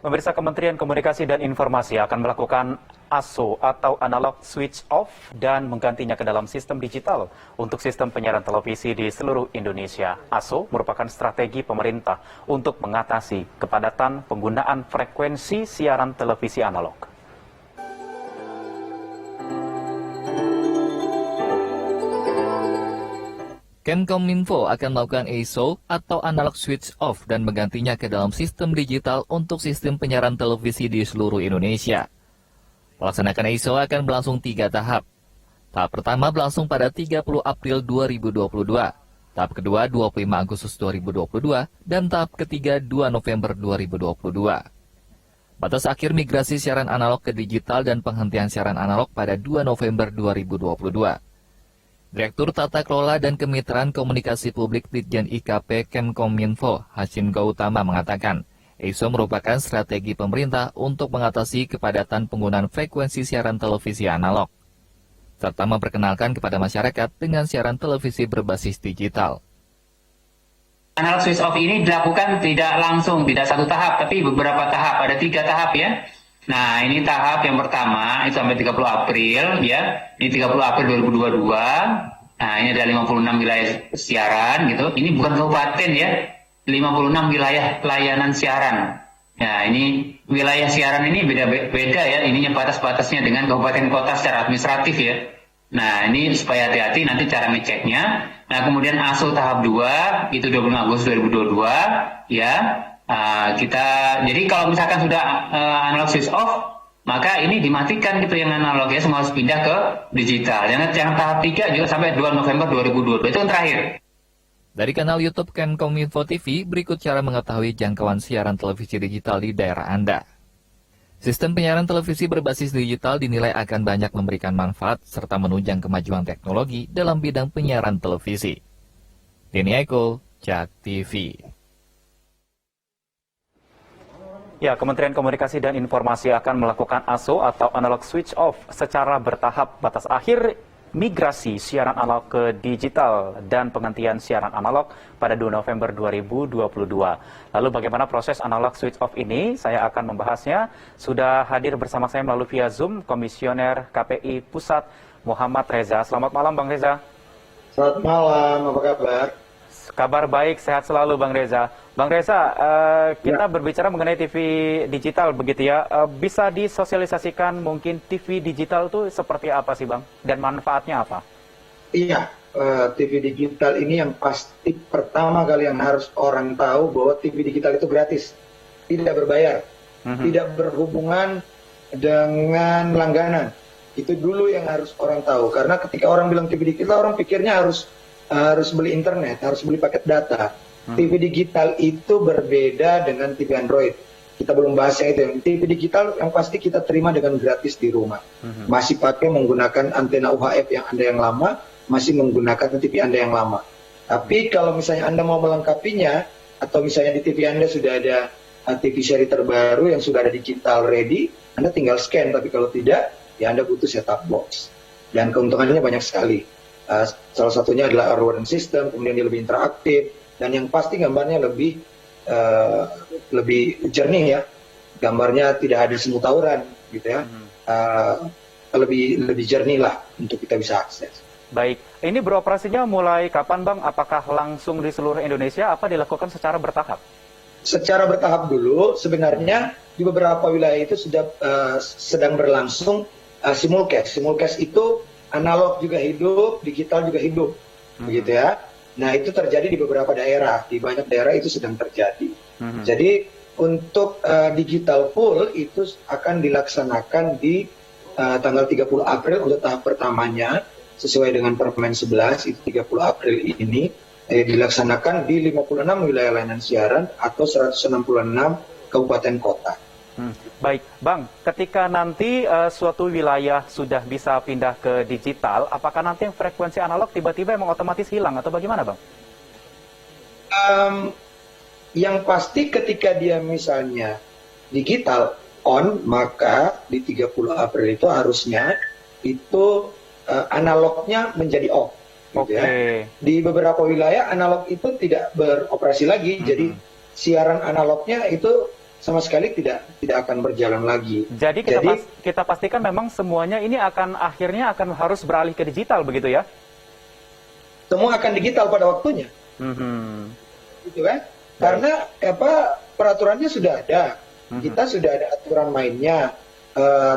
Pemirsa, Kementerian Komunikasi dan Informasi akan melakukan ASO atau Analog Switch Off dan menggantinya ke dalam sistem digital untuk sistem penyiaran televisi di seluruh Indonesia. ASO merupakan strategi pemerintah untuk mengatasi kepadatan penggunaan frekuensi siaran televisi analog. Kemenkominfo akan melakukan ASO atau Analog Switch Off dan menggantinya ke dalam sistem digital untuk sistem penyiaran televisi di seluruh Indonesia. Pelaksanaan ASO akan berlangsung 3 tahap. Tahap pertama berlangsung pada 30 April 2022, tahap kedua 25 Agustus 2022, dan tahap ketiga 2 November 2022. Batas akhir migrasi siaran analog ke digital dan penghentian siaran analog pada 2 November 2022. Direktur Tata Kelola dan Kemitraan Komunikasi Publik Ditjen IKP Kemenkominfo, Hashim Gautama mengatakan, ASO merupakan strategi pemerintah untuk mengatasi kepadatan penggunaan frekuensi siaran televisi analog, serta memperkenalkan kepada masyarakat dengan siaran televisi berbasis digital. Analog switch off ini dilakukan tidak langsung, tidak satu tahap, tapi beberapa tahap, ada 3 tahap ya. Nah, ini tahap yang pertama, itu sampai 30 April, ya. Ini 30 April 2022. Nah, ini ada 56 wilayah siaran, gitu. Ini bukan kabupaten, ya. 56 wilayah layanan siaran. Nah, ini wilayah siaran ini beda-beda, ya. Ininya batas-batasnya dengan kabupaten kota secara administratif, ya. Nah, ini supaya hati-hati nanti cara ngeceknya. Nah, kemudian ASO tahap 2, itu 25 Agustus 2022, ya. Jadi kalau misalkan sudah analog switch off, maka ini dimatikan gitu yang analog ya, semua harus pindah ke digital. Yang tahap 3 juga sampai 2 November 2022, itu yang terakhir. Dari kanal YouTube Kemenkominfo TV, berikut cara mengetahui jangkauan siaran televisi digital di daerah Anda. Sistem penyiaran televisi berbasis digital dinilai akan banyak memberikan manfaat serta menunjang kemajuan teknologi dalam bidang penyiaran televisi. Denny Eko, JAK TV. Ya, Kementerian Komunikasi dan Informasi akan melakukan ASO atau Analog Switch Off secara bertahap. Batas akhir migrasi siaran analog ke digital dan penghentian siaran analog pada 2 November 2022. Lalu bagaimana proses Analog Switch Off ini? Saya akan membahasnya. Sudah hadir bersama saya melalui via Zoom Komisioner KPI Pusat Muhammad Reza. Selamat malam Bang Reza. Selamat malam, apa kabar? Kabar baik, sehat selalu Bang Reza. Bang Reza, kita berbicara mengenai TV digital begitu ya. Bisa disosialisasikan mungkin TV digital itu seperti apa sih Bang? Dan manfaatnya apa? Iya, TV digital ini yang pasti pertama kali yang harus orang tahu bahwa TV digital itu gratis. Tidak berbayar, tidak berhubungan dengan langganan. Itu dulu yang harus orang tahu. Karena ketika orang bilang TV digital, orang pikirnya harus beli internet, harus beli paket data. TV digital itu berbeda dengan TV Android. Kita belum bahas yang itu. TV digital yang pasti kita terima dengan gratis di rumah. Masih pakai menggunakan antena UHF yang Anda yang lama, masih menggunakan TV Anda yang lama. Tapi kalau misalnya Anda mau melengkapinya, atau misalnya di TV Anda sudah ada TV seri terbaru yang sudah ada digital ready, Anda tinggal scan. Tapi kalau tidak, ya Anda butuh set-top box. Dan keuntungannya banyak sekali. Salah satunya adalah early warning system, kemudian dia lebih interaktif, dan yang pasti gambarnya lebih jernih ya, gambarnya tidak ada semut tawuran gitu ya, lebih jernih lah untuk kita bisa akses. Baik, ini beroperasinya mulai kapan Bang? Apakah langsung di seluruh Indonesia? Apa dilakukan secara bertahap? Secara bertahap dulu, sebenarnya di beberapa wilayah itu sudah sedang berlangsung simulcast. Simulcast itu analog juga hidup, digital juga hidup, begitu ya. Nah itu terjadi di beberapa daerah, di banyak daerah itu sedang terjadi. Jadi untuk digital full itu akan dilaksanakan di tanggal 30 April untuk tahap pertamanya, sesuai dengan Permen 11 itu 30 April ini dilaksanakan di 56 wilayah layanan siaran atau 166 kabupaten kota. Baik, Bang, ketika nanti suatu wilayah sudah bisa pindah ke digital, apakah nanti yang frekuensi analog tiba-tiba emang otomatis hilang atau bagaimana, Bang? Yang pasti ketika dia misalnya digital on, maka di 30 April itu harusnya itu analognya menjadi off. Gitu ya. Di beberapa wilayah analog itu tidak beroperasi lagi, jadi siaran analognya itu sama sekali tidak akan berjalan lagi. Jadi kita pastikan memang semuanya ini akhirnya akan harus beralih ke digital begitu ya? Semua akan digital pada waktunya. Gitu kan? Karena peraturannya sudah ada. Kita sudah ada aturan mainnya.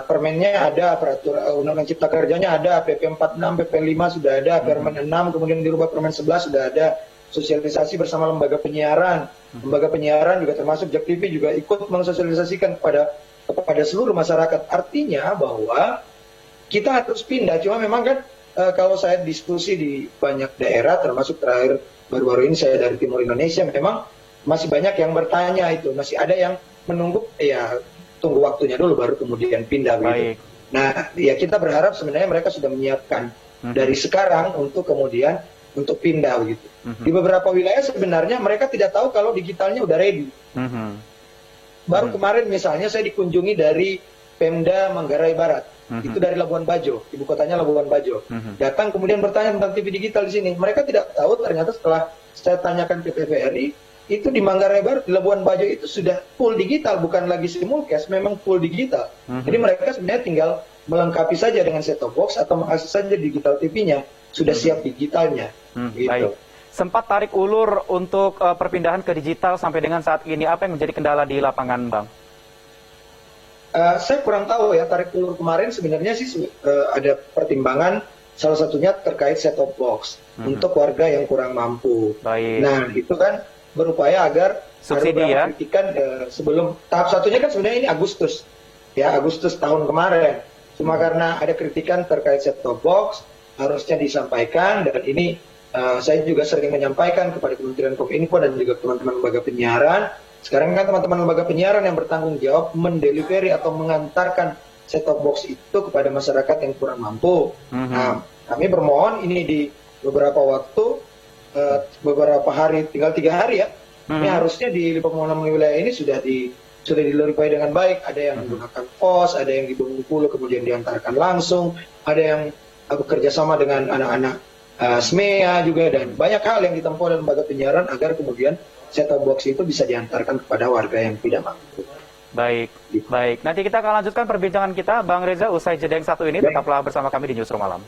Permennya ada, peraturan Undang-Undang Cipta Kerjanya ada, PP 46, PP 5 sudah ada, Permen 6 kemudian dirubah Permen 11 sudah ada. Sosialisasi bersama lembaga penyiaran. Lembaga penyiaran juga termasuk JAK TV juga ikut mensosialisasikan kepada seluruh masyarakat. Artinya bahwa kita harus pindah. Cuma memang kan kalau saya diskusi di banyak daerah, termasuk terakhir baru-baru ini saya dari Timur Indonesia, memang masih banyak yang bertanya itu. Masih ada yang menunggu, ya tunggu waktunya dulu baru kemudian pindah. Begitu. Nah, ya kita berharap sebenarnya mereka sudah menyiapkan dari sekarang untuk kemudian untuk pindah begitu. Di beberapa wilayah sebenarnya mereka tidak tahu kalau digitalnya udah ready. Baru kemarin misalnya saya dikunjungi dari Pemda Manggarai Barat, itu dari Labuan Bajo, ibu kotanya Labuan Bajo. Datang kemudian bertanya tentang TV digital di sini. Mereka tidak tahu ternyata setelah saya tanyakan ke TVRI, itu di Manggarai Barat, di Labuan Bajo itu sudah full digital, bukan lagi simulcast, memang full digital. Jadi mereka sebenarnya tinggal melengkapi saja dengan set-top box atau mengakses saja digital TV-nya, sudah siap digitalnya. Gitu. Baik. Sempat tarik ulur untuk perpindahan ke digital sampai dengan saat ini, apa yang menjadi kendala di lapangan, Bang? Saya kurang tahu ya, tarik ulur kemarin sebenarnya sih ada pertimbangan, salah satunya terkait set-top box untuk warga yang kurang mampu. Baik. Nah, itu kan berupaya agar subsidi ya? Kritikan sebelum tahap satunya kan sebenarnya ini Agustus, ya Agustus tahun kemarin. Cuma karena ada kritikan terkait set-top box, harusnya disampaikan, dan ini saya juga sering menyampaikan kepada Kementerian Kominfo dan juga teman-teman lembaga penyiaran. Sekarang kan teman-teman lembaga penyiaran yang bertanggung jawab mendelivery atau mengantarkan set-top box itu kepada masyarakat yang kurang mampu. Nah, kami bermohon ini di beberapa waktu, beberapa hari, tinggal 3 hari ya. Ini harusnya di 56 wilayah ini sudah diluruskan dengan baik. Ada yang menggunakan pos, ada yang di Bengkulu kemudian diantarkan langsung, ada yang bekerja sama dengan anak-anak SMEA juga, dan banyak hal yang ditempuh oleh lembaga penyiaran agar kemudian set-top box itu bisa diantarkan kepada warga yang tidak mampu. Baik, baik. Nanti kita akan lanjutkan perbincangan kita, Bang Reza, usai jeda yang satu ini. Tetaplah bersama kami di Newsroom Malam.